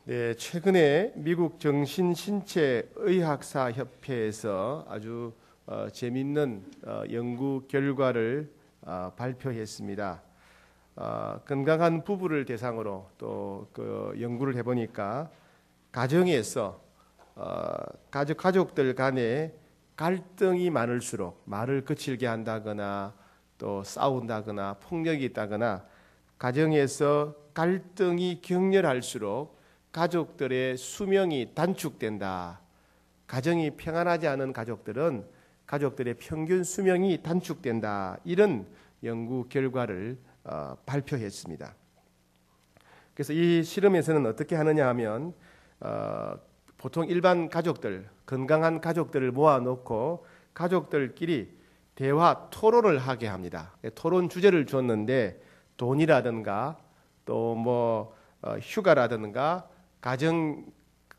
네, 최근에 미국 정신신체의학사 협회에서 아주 재미있는 연구 결과를 발표했습니다. 건강한 부부를 대상으로 또 그 연구를 해보니까 가정에서 가족들 간에 갈등이 많을수록 말을 거칠게 한다거나 또 싸운다거나 폭력이 있다거나 가정에서 갈등이 격렬할수록 가족들의 수명이 단축된다. 가정이 평안하지 않은 가족들은 가족들의 평균 수명이 단축된다. 이런 연구 결과를 발표했습니다. 그래서 이 실험에서는 어떻게 하느냐 하면 보통 일반 가족들, 건강한 가족들을 모아놓고 가족들끼리 대화, 토론을 하게 합니다. 토론 주제를 줬는데 돈이라든가 또 휴가라든가 가정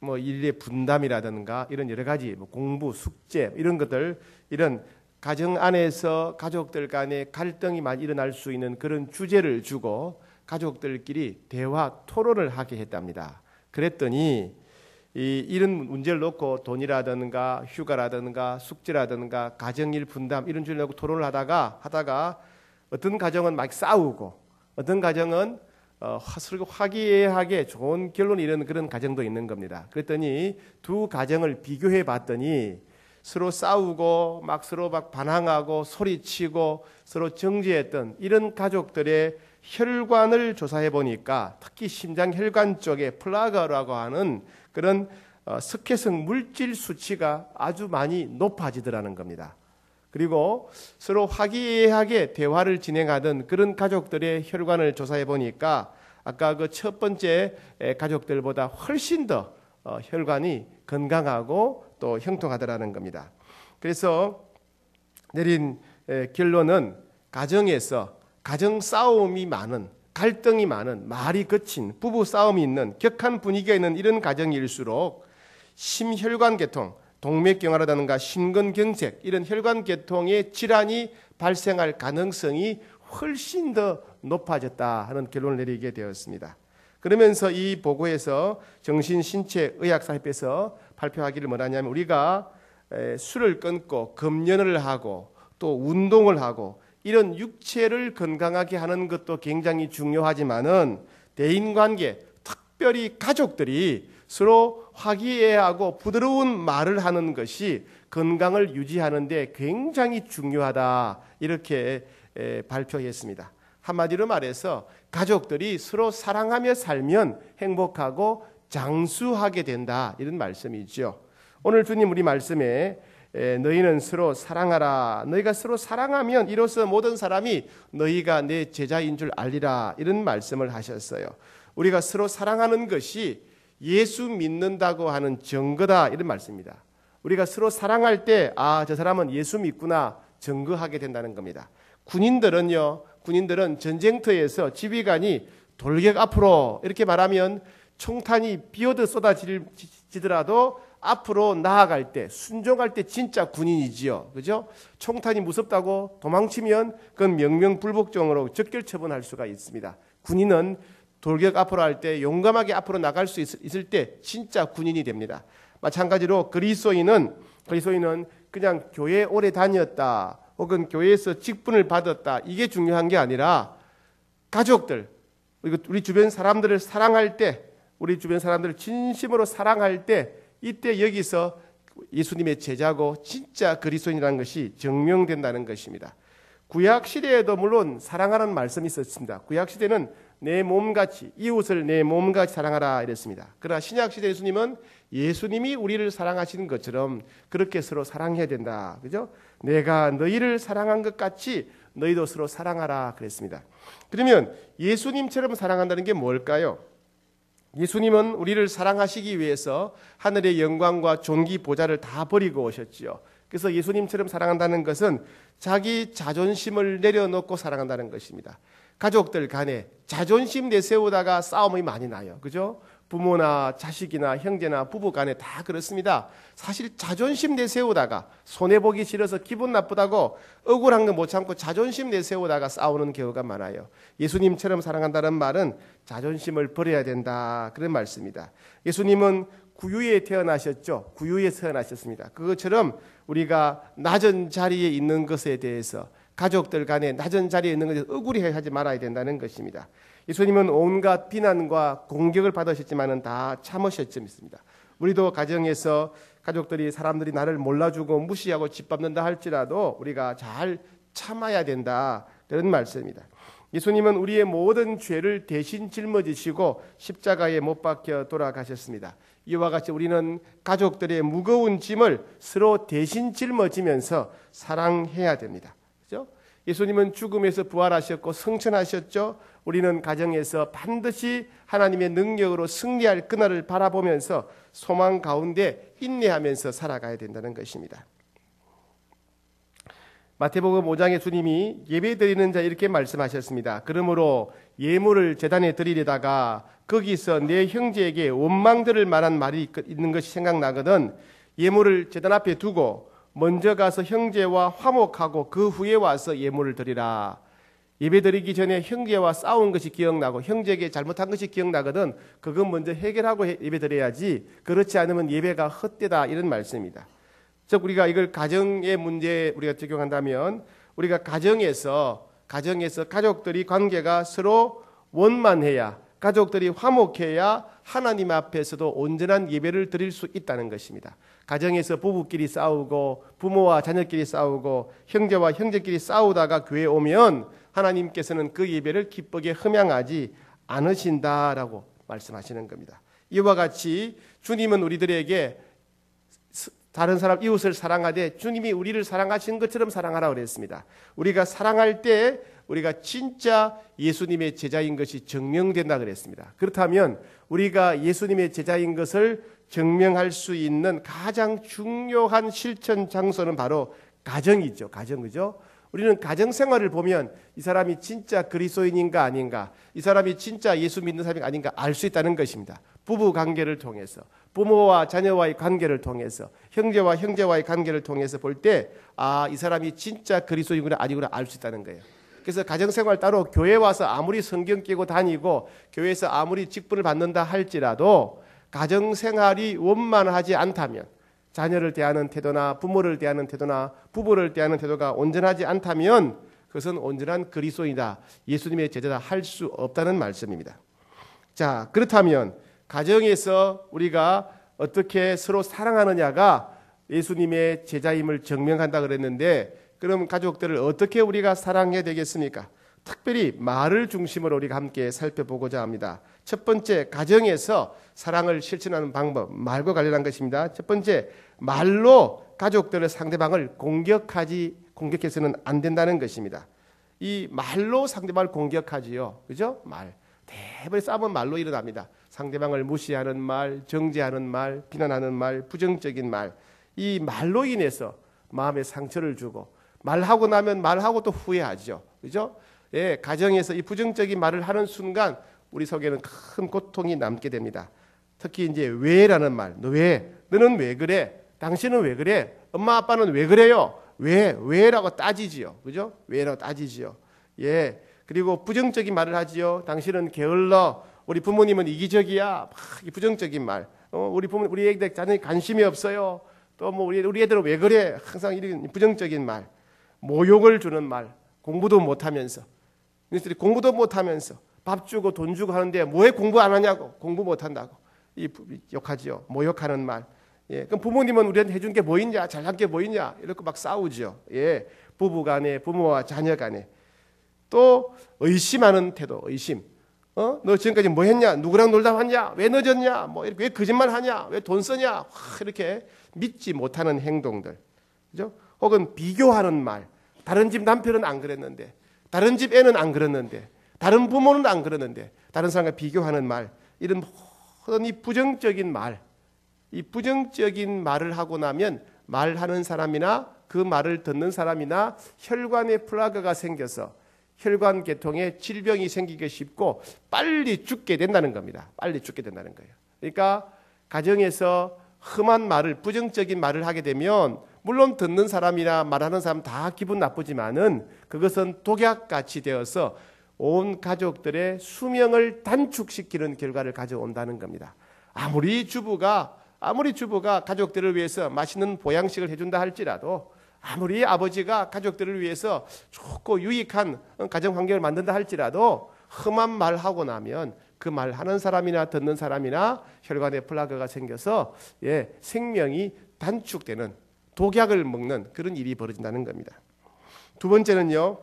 일의 분담이라든가 이런 여러 가지 공부, 숙제 이런 것들, 이런 가정 안에서 가족들 간에 갈등이 많이 일어날 수 있는 그런 주제를 주고 가족들끼리 대화, 토론을 하게 했답니다. 그랬더니 이런 문제를 놓고 돈이라든가 휴가라든가 숙제라든가 가정일 분담 이런 주제를 놓고 토론을 하다가 어떤 가정은 막 싸우고 어떤 가정은 서로 화기애애하게 좋은 결론이 이르는 그런 가정도 있는 겁니다. 그랬더니 두 가정을 비교해 봤더니 서로 싸우고 서로 반항하고 소리치고 서로 정죄했던 이런 가족들의 혈관을 조사해 보니까 특히 심장 혈관 쪽에 플라그라고 하는 그런 석회성 물질 수치가 아주 많이 높아지더라는 겁니다. 그리고 서로 화기애애하게 대화를 진행하던 그런 가족들의 혈관을 조사해 보니까 아까 그 첫 번째 가족들보다 훨씬 더 혈관이 건강하고 또 형통하더라는 겁니다. 그래서 내린 결론은 가정에서 가정 싸움이 많은, 갈등이 많은, 말이 거친, 부부 싸움이 있는, 격한 분위기가 있는 이런 가정일수록 심혈관계통, 동맥경화라든가 심근경색 이런 혈관계통의 질환이 발생할 가능성이 훨씬 더 높아졌다 하는 결론을 내리게 되었습니다. 그러면서 이 보고에서 정신신체의학사협회에서 발표하기를 뭐라냐면 우리가 술을 끊고 금연을 하고 또 운동을 하고 이런 육체를 건강하게 하는 것도 굉장히 중요하지만은 대인관계, 특별히 가족들이 서로 화기애애하고 부드러운 말을 하는 것이 건강을 유지하는 데 굉장히 중요하다 이렇게 발표했습니다. 한마디로 말해서 가족들이 서로 사랑하며 살면 행복하고 장수하게 된다 이런 말씀이죠. 오늘 주님 우리 말씀에 너희는 서로 사랑하라. 너희가 서로 사랑하면 이로써 모든 사람이 너희가 내 제자인 줄 알리라 이런 말씀을 하셨어요. 우리가 서로 사랑하는 것이 예수 믿는다고 하는 증거다 이런 말씀입니다. 우리가 서로 사랑할 때 저 사람은 예수 믿구나 증거하게 된다는 겁니다. 군인들은 전쟁터에서 지휘관이 돌격 앞으로 이렇게 말하면 총탄이 비오듯 쏟아지더라도 앞으로 나아갈 때 순종할 때 진짜 군인이지요. 그죠? 총탄이 무섭다고 도망치면 그건 명명불복종으로 적결처분할 수가 있습니다. 군인은 돌격 앞으로 할 때 용감하게 앞으로 나갈 수 있을 때 진짜 군인이 됩니다. 마찬가지로 그리스도인은 그냥 교회 오래 다녔다 혹은 교회에서 직분을 받았다 이게 중요한 게 아니라 가족들, 우리 주변 사람들을 사랑할 때 우리 주변 사람들을 진심으로 사랑할 때 이때 여기서 예수님의 제자고 진짜 그리스도인이라는 것이 증명된다는 것입니다. 구약시대에도 물론 사랑하라는 말씀이 있었습니다. 구약시대는 내 몸같이 이웃을 내 몸같이 사랑하라 이랬습니다. 그러나 신약시대 예수님이 우리를 사랑하시는 것처럼 그렇게 서로 사랑해야 된다. 그죠? 내가 너희를 사랑한 것 같이 너희도 서로 사랑하라 그랬습니다. 그러면 예수님처럼 사랑한다는 게 뭘까요? 예수님은 우리를 사랑하시기 위해서 하늘의 영광과 존귀 보좌를 다 버리고 오셨지요. 그래서 예수님처럼 사랑한다는 것은 자기 자존심을 내려놓고 사랑한다는 것입니다. 가족들 간에 자존심 내세우다가 싸움이 많이 나요. 그죠? 부모나 자식이나 형제나 부부 간에 다 그렇습니다. 사실 자존심 내세우다가 손해보기 싫어서 기분 나쁘다고 억울한 거 못 참고 자존심 내세우다가 싸우는 경우가 많아요. 예수님처럼 사랑한다는 말은 자존심을 버려야 된다, 그런 말씀입니다. 예수님은 구유에 태어나셨죠. 구유에 태어나셨습니다. 그것처럼 우리가 낮은 자리에 있는 것에 대해서, 가족들 간에 낮은 자리에 있는 것에 억울해하지 말아야 된다는 것입니다. 예수님은 온갖 비난과 공격을 받으셨지만은 다 참으셨습니다. 우리도 가정에서 가족들이, 사람들이 나를 몰라주고 무시하고 짓밟는다 할지라도 우리가 잘 참아야 된다, 그런 말씀입니다. 예수님은 우리의 모든 죄를 대신 짊어지시고 십자가에 못 박혀 돌아가셨습니다. 이와 같이 우리는 가족들의 무거운 짐을 서로 대신 짊어지면서 사랑해야 됩니다. 그렇죠? 예수님은 죽음에서 부활하셨고 승천하셨죠. 우리는 가정에서 반드시 하나님의 능력으로 승리할 그날을 바라보면서 소망 가운데 인내하면서 살아가야 된다는 것입니다. 마태복음 5장에 주님이 예배드리는 자 이렇게 말씀하셨습니다. 그러므로 예물을 제단에 드리려다가 거기서 내 형제에게 원망 들을 만한 말이 있는 것이 생각나거든 예물을 제단 앞에 두고 먼저 가서 형제와 화목하고 그 후에 와서 예물을 드리라. 예배드리기 전에 형제와 싸운 것이 기억나고 형제에게 잘못한 것이 기억나거든 그건 먼저 해결하고 예배드려야지, 그렇지 않으면 예배가 헛되다, 이런 말씀입니다. 즉 우리가 이걸 가정의 문제에 우리가 적용한다면 우리가 가정에서 가족들이 관계가 서로 원만해야, 가족들이 화목해야 하나님 앞에서도 온전한 예배를 드릴 수 있다는 것입니다. 가정에서 부부끼리 싸우고 부모와 자녀끼리 싸우고 형제와 형제끼리 싸우다가 교회에 오면 하나님께서는 그 예배를 기쁘게 흠양하지 않으신다라고 말씀하시는 겁니다. 이와 같이 주님은 우리들에게 다른 사람 이웃을 사랑하되 주님이 우리를 사랑하신 것처럼 사랑하라고 그랬습니다. 우리가 사랑할 때 우리가 진짜 예수님의 제자인 것이 증명된다 그랬습니다. 그렇다면 우리가 예수님의 제자인 것을 증명할 수 있는 가장 중요한 실천 장소는 바로 가정이죠. 가정, 그죠? 우리는 가정 생활을 보면 이 사람이 진짜 그리스도인인가 아닌가, 이 사람이 진짜 예수 믿는 사람이 아닌가 알 수 있다는 것입니다. 부부 관계를 통해서, 부모와 자녀와의 관계를 통해서, 형제와 형제와의 관계를 통해서 볼 때 이 사람이 진짜 그리스도인이구나 아니구나 알 수 있다는 거예요. 그래서 가정생활 따로 교회 와서 아무리 성경 끼고 다니고 교회에서 아무리 직분을 받는다 할지라도 가정생활이 원만하지 않다면, 자녀를 대하는 태도나 부모를 대하는 태도나 부부를 대하는 태도가 온전하지 않다면 그것은 온전한 그리스도인이다, 예수님의 제자다 할 수 없다는 말씀입니다. 자, 그렇다면 가정에서 우리가 어떻게 서로 사랑하느냐가 예수님의 제자임을 증명한다 그랬는데, 그럼 가족들을 어떻게 우리가 사랑해야 되겠습니까? 특별히 말을 중심으로 우리가 함께 살펴보고자 합니다. 첫 번째, 가정에서 사랑을 실천하는 방법, 말과 관련한 것입니다. 첫 번째, 말로 가족들의 상대방을 공격해서는 안 된다는 것입니다. 이 말로 상대방을 공격하지요, 그죠? 말. 대부분 싸움은 말로 일어납니다. 상대방을 무시하는 말, 정죄하는 말, 비난하는 말, 부정적인 말. 이 말로 인해서 마음에 상처를 주고, 말하고 나면 말하고 또 후회하죠, 그죠? 예, 가정에서 이 부정적인 말을 하는 순간 우리 속에는 큰 고통이 남게 됩니다. 특히 이제 왜라는 말, 너 왜? 너는 왜 그래? 당신은 왜 그래? 엄마 아빠는 왜 그래요? 왜라고 따지지요, 그죠? 왜라고 따지지요. 예, 그리고 부정적인 말을 하지요. 당신은 게을러. 우리 부모님은 이기적이야. 막 부정적인 말. 우리 애들 자녀에 관심이 없어요. 또 뭐 우리 애들은 왜 그래? 항상 이런 부정적인 말, 모욕을 주는 말, 공부도 못하면서. 공부도 못하면서 밥 주고 돈 주고 하는데 왜 공부 안 하냐고, 공부 못한다고 욕하지요. 모욕하는 말. 예, 그럼 부모님은 우리한테 해준 게 뭐 있냐, 잘한 게 뭐 있냐, 이렇게 막 싸우죠. 예, 부부간에, 부모와 자녀간에. 또 의심하는 태도, 의심. 너 지금까지 뭐 했냐, 누구랑 놀다 왔냐, 왜 늦었냐, 뭐 왜 거짓말 하냐, 왜 돈 쓰냐, 이렇게 믿지 못하는 행동들, 그죠? 혹은 비교하는 말. 다른 집 남편은 안 그랬는데, 다른 집 애는 안 그랬는데, 다른 부모는 안 그랬는데, 다른 사람과 비교하는 말, 이런 모든 이 부정적인 말, 이 부정적인 말을 하고 나면 말하는 사람이나 그 말을 듣는 사람이나 혈관에 플라그가 생겨서 혈관 계통에 질병이 생기기 쉽고 빨리 죽게 된다는 겁니다. 빨리 죽게 된다는 거예요. 그러니까 가정에서 험한 말을, 부정적인 말을 하게 되면 물론 듣는 사람이나 말하는 사람 다 기분 나쁘지만은 그것은 독약같이 되어서 온 가족들의 수명을 단축시키는 결과를 가져온다는 겁니다. 아무리 주부가 가족들을 위해서 맛있는 보양식을 해준다 할지라도, 아무리 아버지가 가족들을 위해서 좋고 유익한 가정 환경을 만든다 할지라도 험한 말 하고 나면 그 말 하는 사람이나 듣는 사람이나 혈관에 플라그가 생겨서 생명이 단축되는, 독약을 먹는 그런 일이 벌어진다는 겁니다. 두 번째는요,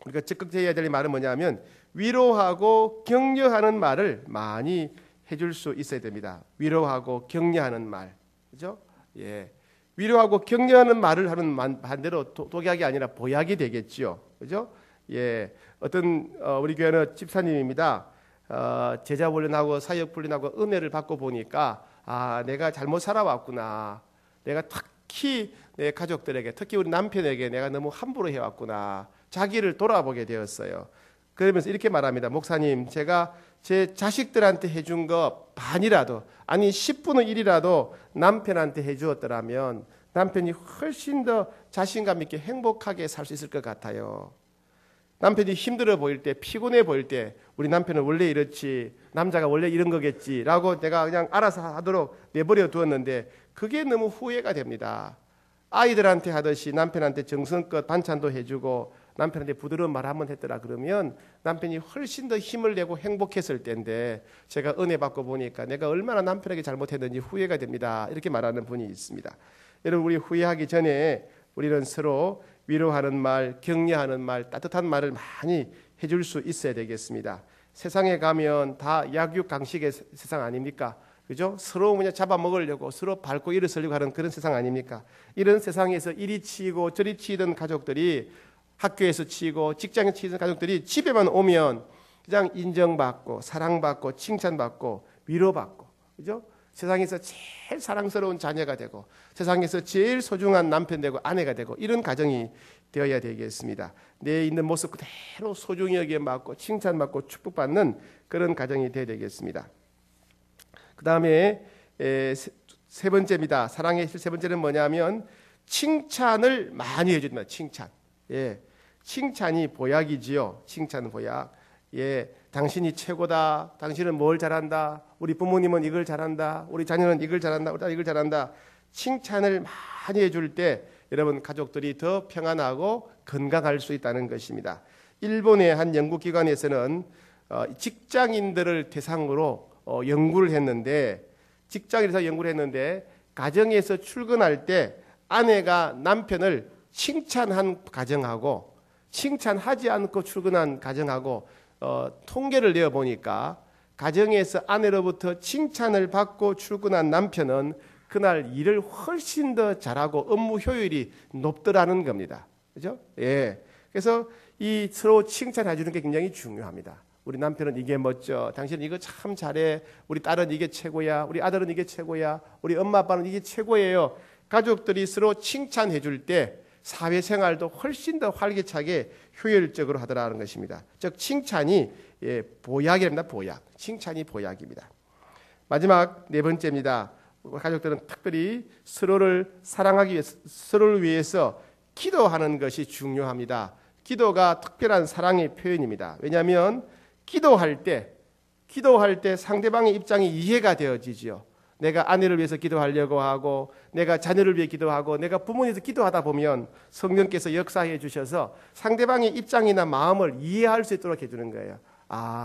우리가 적극 해야 될 말은 뭐냐면 위로하고 격려하는 말을 많이 해줄 수 있어야 됩니다. 위로하고 격려하는 말, 그죠? 위로하고 격려하는 말을 하는 반대로 독약이 아니라 보약이 되겠지요, 그죠? 어떤 우리 교회는 집사님입니다. 제자 훈련하고 사역 훈련하고 은혜를 받고 보니까 내가 잘못 살아왔구나. 내가 특히 내 가족들에게, 특히 우리 남편에게 내가 너무 함부로 해왔구나. 자기를 돌아보게 되었어요. 그러면서 이렇게 말합니다. 목사님, 제가 제 자식들한테 해준 거 반이라도, 아니 10분의 1이라도 남편한테 해주었더라면 남편이 훨씬 더 자신감 있게 행복하게 살 수 있을 것 같아요. 남편이 힘들어 보일 때, 피곤해 보일 때 우리 남편은 원래 이렇지, 남자가 원래 이런 거겠지 라고 내가 그냥 알아서 하도록 내버려 두었는데 그게 너무 후회가 됩니다. 아이들한테 하듯이 남편한테 정성껏 반찬도 해주고 남편한테 부드러운 말 한번 했더라 그러면 남편이 훨씬 더 힘을 내고 행복했을 텐데 제가 은혜 받고 보니까 내가 얼마나 남편에게 잘못했는지 후회가 됩니다. 이렇게 말하는 분이 있습니다. 여러분, 우리 후회하기 전에 우리는 서로 위로하는 말, 격려하는 말, 따뜻한 말을 많이 해줄 수 있어야 되겠습니다. 세상에 가면 다 약육강식의 세상 아닙니까? 그죠? 서로 그냥 잡아먹으려고, 서로 밟고 일어서려고 하는 그런 세상 아닙니까? 이런 세상에서 이리 치이고 저리 치이던 가족들이, 학교에서 치이고 직장에서 치이던 가족들이 집에만 오면 그냥 인정받고 사랑받고 칭찬받고 위로받고, 그죠? 세상에서 제일 사랑스러운 자녀가 되고 세상에서 제일 소중한 남편 되고 아내가 되고 이런 가정이 되어야 되겠습니다. 내 있는 모습 그대로 소중히 여김받고 칭찬받고 축복받는 그런 가정이 되어야 되겠습니다. 그 다음에 세 번째입니다. 사랑의 세 번째는 뭐냐면 칭찬을 많이 해줍니다. 칭찬. 칭찬이 보약이지요. 칭찬 보약. 당신이 최고다. 당신은 뭘 잘한다. 우리 부모님은 이걸 잘한다. 우리 자녀는 이걸 잘한다. 우리 딸 이걸 잘한다. 칭찬을 많이 해줄 때 여러분 가족들이 더 평안하고 건강할 수 있다는 것입니다. 일본의 한 연구기관에서는 직장인들을 대상으로 연구를 했는데, 직장에서 연구를 했는데 가정에서 출근할 때 아내가 남편을 칭찬한 가정하고 칭찬하지 않고 출근한 가정하고 통계를 내어 보니까 가정에서 아내로부터 칭찬을 받고 출근한 남편은 그날 일을 훨씬 더 잘하고 업무 효율이 높더라는 겁니다. 그죠? 그래서 이 서로 칭찬해 주는 게 굉장히 중요합니다. 우리 남편은 이게 멋져. 당신은 이거 참 잘해. 우리 딸은 이게 최고야. 우리 아들은 이게 최고야. 우리 엄마 아빠는 이게 최고예요. 가족들이 서로 칭찬해 줄 때 사회생활도 훨씬 더 활기차게 효율적으로 하더라는 것입니다. 즉 칭찬이 보약입니다. 보약. 칭찬이 보약입니다. 마지막 네 번째입니다. 가족들은 특별히 서로를 사랑하기 위해서, 서로를 위해서 기도하는 것이 중요합니다. 기도가 특별한 사랑의 표현입니다. 왜냐하면 기도할 때 상대방의 입장이 이해가 되어지죠. 내가 아내를 위해서 기도하려고 하고 내가 자녀를 위해 기도하고 내가 부모님을 위해서 기도하다 보면 성령께서 역사해 주셔서 상대방의 입장이나 마음을 이해할 수 있도록 해주는 거예요.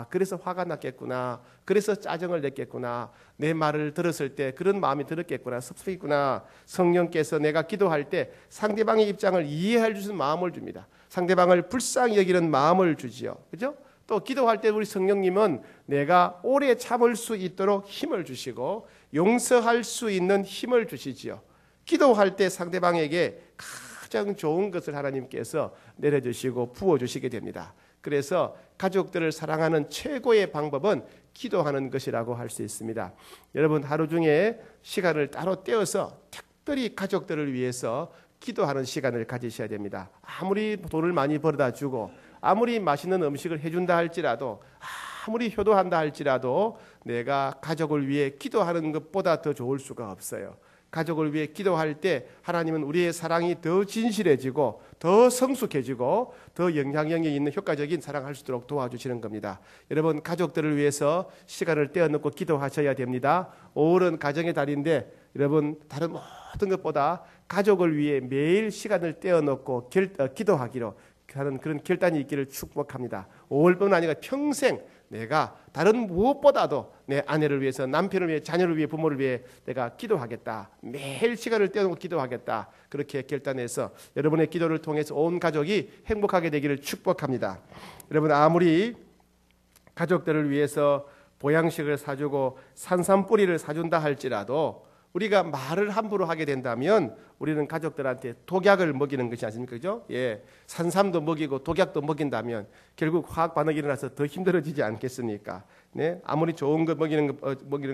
그래서 화가 났겠구나. 그래서 짜증을 냈겠구나. 내 말을 들었을 때 그런 마음이 들었겠구나. 섭섭했구나. 성령께서 내가 기도할 때 상대방의 입장을 이해할 수 있는 마음을 줍니다. 상대방을 불쌍히 여기는 마음을 주지요. 그죠? 또 기도할 때 우리 성령님은 내가 오래 참을 수 있도록 힘을 주시고 용서할 수 있는 힘을 주시지요. 기도할 때 상대방에게 가장 좋은 것을 하나님께서 내려주시고 부어주시게 됩니다. 그래서 가족들을 사랑하는 최고의 방법은 기도하는 것이라고 할 수 있습니다. 여러분 하루 중에 시간을 따로 떼어서 특별히 가족들을 위해서 기도하는 시간을 가지셔야 됩니다. 아무리 돈을 많이 벌어다 주고 아무리 맛있는 음식을 해준다 할지라도 아무리 효도한다 할지라도 내가 가족을 위해 기도하는 것보다 더 좋을 수가 없어요. 가족을 위해 기도할 때 하나님은 우리의 사랑이 더 진실해지고 더 성숙해지고 더 영향력이 있는 효과적인 사랑할 수 있도록 도와주시는 겁니다. 여러분, 가족들을 위해서 시간을 떼어놓고 기도하셔야 됩니다. 5월은 가정의 달인데 여러분, 다른 모든 것보다 가족을 위해 매일 시간을 떼어놓고 기도하기로 하는 그런 결단이 있기를 축복합니다. 5월뿐만 아니라 평생 내가 다른 무엇보다도 내 아내를 위해서, 남편을 위해, 자녀를 위해, 부모를 위해 내가 기도하겠다. 매일 시간을 떼어놓고 기도하겠다. 그렇게 결단해서 여러분의 기도를 통해서 온 가족이 행복하게 되기를 축복합니다. 여러분, 아무리 가족들을 위해서 보양식을 사주고 산삼뿌리를 사준다 할지라도 우리가 말을 함부로 하게 된다면 우리는 가족들한테 독약을 먹이는 것이 아닙니까? 그죠? 예. 산삼도 먹이고 독약도 먹인다면 결국 화학 반응이 일어나서 더 힘들어지지 않겠습니까? 네. 아무리 좋은 거 먹이는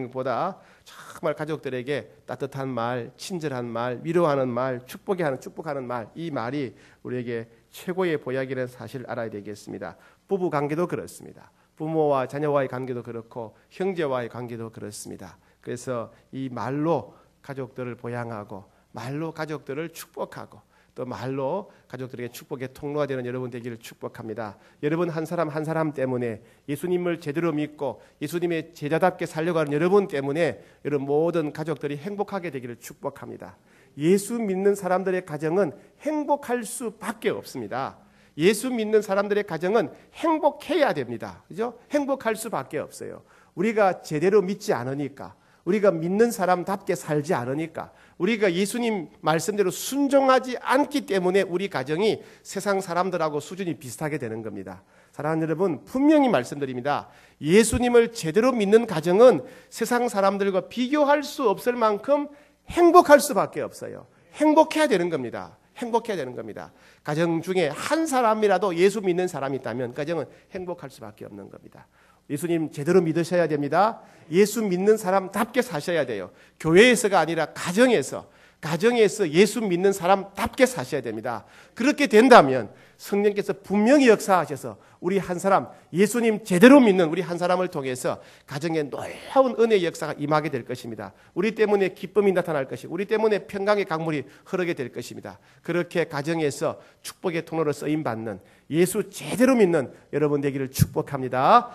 것보다 정말 가족들에게 따뜻한 말, 친절한 말, 위로하는 말, 축복하는 말, 이 말이 우리에게 최고의 보약이라는 사실을 알아야 되겠습니다. 부부 관계도 그렇습니다. 부모와 자녀와의 관계도 그렇고 형제와의 관계도 그렇습니다. 그래서 이 말로 가족들을 보양하고 말로 가족들을 축복하고 또 말로 가족들에게 축복의 통로가 되는 여러분 되기를 축복합니다. 여러분 한 사람 한 사람 때문에 예수님을 제대로 믿고 예수님의 제자답게 살려가는 여러분 때문에 여러분 모든 가족들이 행복하게 되기를 축복합니다. 예수 믿는 사람들의 가정은 행복할 수밖에 없습니다. 예수 믿는 사람들의 가정은 행복해야 됩니다. 그죠? 행복할 수밖에 없어요. 우리가 제대로 믿지 않으니까, 우리가 믿는 사람답게 살지 않으니까, 우리가 예수님 말씀대로 순종하지 않기 때문에 우리 가정이 세상 사람들하고 수준이 비슷하게 되는 겁니다. 사랑하는 여러분, 분명히 말씀드립니다. 예수님을 제대로 믿는 가정은 세상 사람들과 비교할 수 없을 만큼 행복할 수밖에 없어요. 행복해야 되는 겁니다. 행복해야 되는 겁니다. 가정 중에 한 사람이라도 예수 믿는 사람이 있다면 가정은 행복할 수밖에 없는 겁니다. 예수님 제대로 믿으셔야 됩니다. 예수 믿는 사람답게 사셔야 돼요. 교회에서가 아니라 가정에서 예수 믿는 사람답게 사셔야 됩니다. 그렇게 된다면 성령께서 분명히 역사하셔서 우리 한 사람, 예수님 제대로 믿는 우리 한 사람을 통해서 가정에 놀라운 은혜의 역사가 임하게 될 것입니다. 우리 때문에 기쁨이 나타날 것이고 우리 때문에 평강의 강물이 흐르게 될 것입니다. 그렇게 가정에서 축복의 통로로 쓰임받는 예수 제대로 믿는 여러분 되기를 축복합니다.